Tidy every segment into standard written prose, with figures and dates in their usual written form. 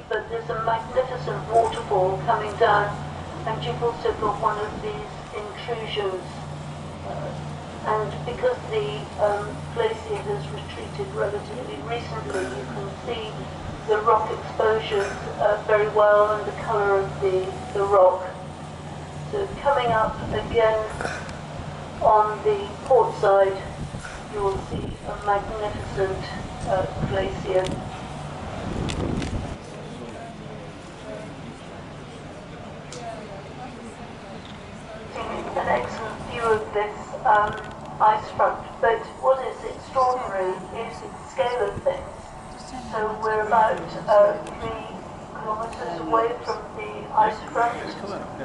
but there's a magnificent waterfall coming down, and you've also got one of these intrusions. And because the glacier has retreated relatively recently, you can see the rock exposures very well and the colour of the rock. So coming up again on the port side, you will see a magnificent glacier. An excellent view of this ice front, but what is extraordinary is the scale of things. So we're about 3 kilometres away from the ice front,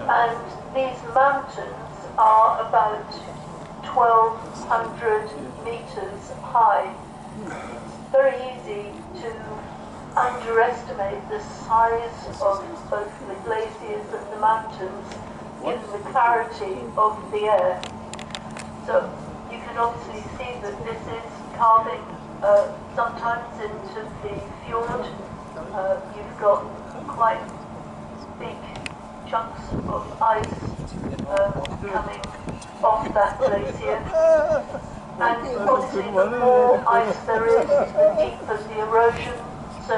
and these mountains are about 1,200 metres high. It's very easy to underestimate the size of both the glaciers and the mountains given the clarity of the air. So you can obviously see that this is carving sometimes into the fjord. You've got quite big chunks of ice coming off that glacier. And obviously the more ice there is, the deeper the erosion. So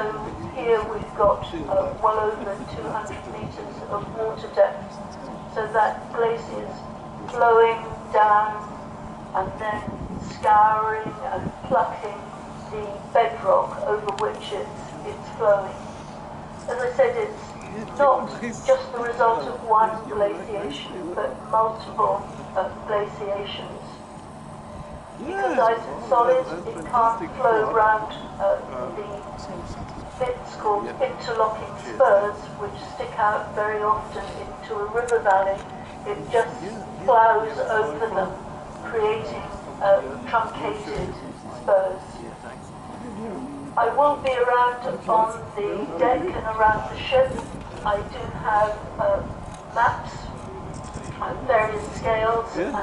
here we've got well over 200 metres of water depth. So that glacier is flowing down and then scouring and plucking the bedrock over which it's flowing. As I said, it's not just the result of one glaciation, but multiple glaciations. Because ice is solid, it can't flow around the bits called interlocking spurs, which stick out very often into a river valley. It just plows over them, creating truncated spurs. I will be around on the deck and around the ship. I do have maps at various scales and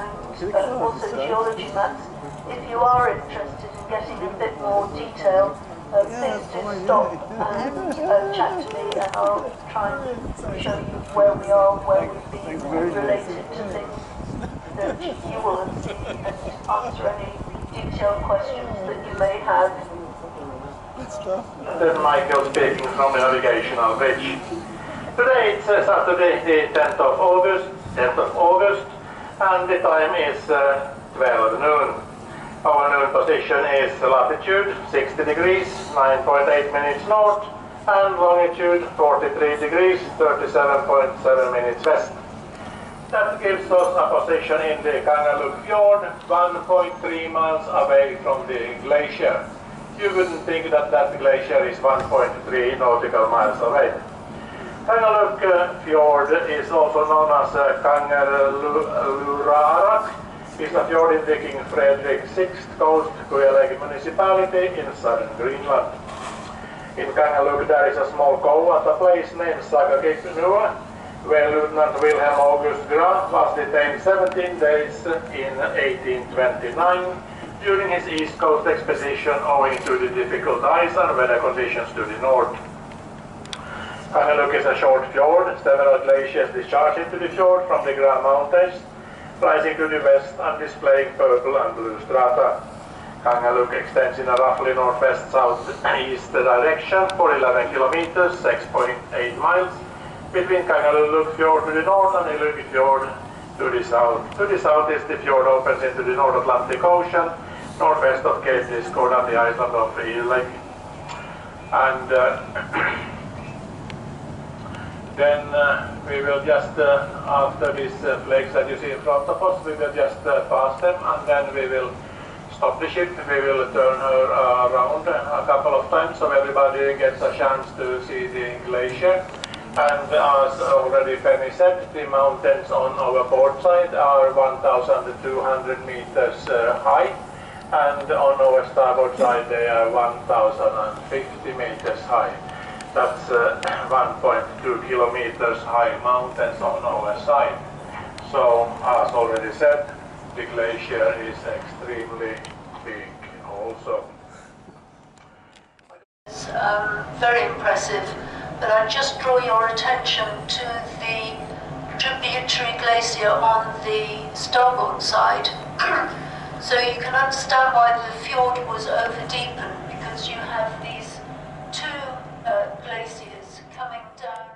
also geology maps. If you are interested in getting a bit more detail, please do stop and chat to me, and I'll try and show you where we are, where we've been, related to things that you will have seen, and answer any detailed questions that you may have. This is Michael speaking from the navigational bridge. Today it's Saturday, the 10th of August, and the time is 12 noon. Our noon position is latitude 60 degrees, 9.8 minutes north, and longitude 43 degrees, 37.7 minutes west. That gives us a position in the Kangaluk Fjord, 1.3 miles away from the glacier. You wouldn't think that that glacier is 1.3 nautical miles away. Kangaluk Fjord is also known as Kangerluarak. It's a fjord in the King Frederick VI Coast Kujalleq municipality in southern Greenland. In Kangaluk there is a small cove at a place named Sagakipnua, where Lieutenant Wilhelm August Graf was detained 17 days in 1829 during his East Coast expedition owing to the difficult ice and weather conditions to the north. Kangaluk is a short fjord. Several glaciers discharge into the fjord from the Grand Mountains, rising to the west and displaying purple and blue strata. Kangaluk extends in a roughly northwest-southeast direction for 11 kilometers, 6.8 miles, between Kangaluk Fjord to the north and Iluki Fjord to the south. To the southeast, the fjord opens into the North Atlantic Ocean, northwest of Cape Discord and the island of Iluki. And then we will just, after these flakes that you see in front of us, we will just pass them, and then we will stop the ship. We will turn her around a couple of times so everybody gets a chance to see the glacier. And as already Penny said, the mountains on our port side are 1,200 meters high, and on our starboard side they are 1,050 meters high. That's 1.2 kilometers high mountains on our side. So, as already said, the glacier is extremely big also. It's very impressive but I just draw your attention to the tributary glacier on the starboard side. So you can understand why the fjord was over-deepened, because you have these two glaciers coming down.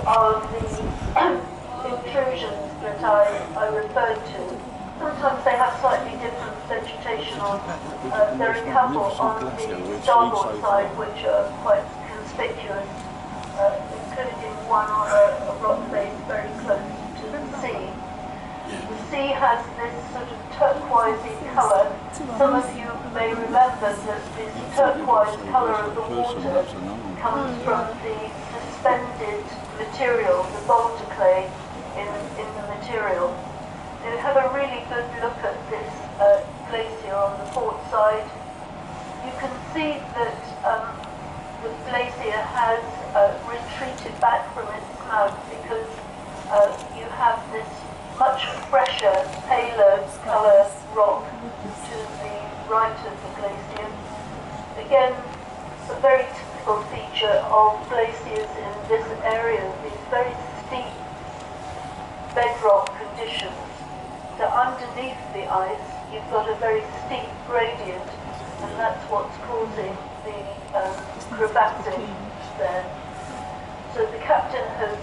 Of the intrusions that I referred to. Sometimes they have slightly different vegetation on. There are a couple on the starboard side which are quite conspicuous, including one on a rock face very close to the sea. The sea has this sort of turquoisey colour. Some of you may remember that this turquoise colour of the water comes from the suspended material, the boulder clay in the material. You have a really good look at this glacier on the port side. You can see that the glacier has retreated back from its mouth because you have this much fresher, paler colour rock to the right of the glacier. Again, a very typical feature of glaciers in this area, these very steep bedrock conditions. So underneath the ice, you've got a very steep gradient, and that's what's causing the crevassing there. So the captain has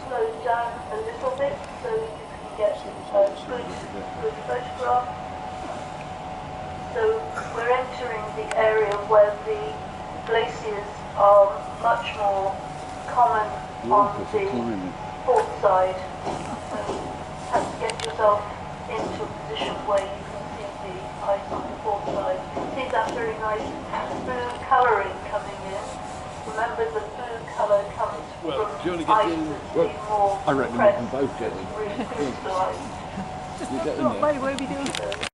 slowed down a little bit so you can get a good photograph. So we're entering the area where the glaciers are much more common on the port side. So you have to get yourself into a position where you can see the ice on the port side. See that very nice blue colouring coming in. Remember the blue colour comes from ice that's been more I reckon we can both get it. really crystallised. You get in there. What are we doing?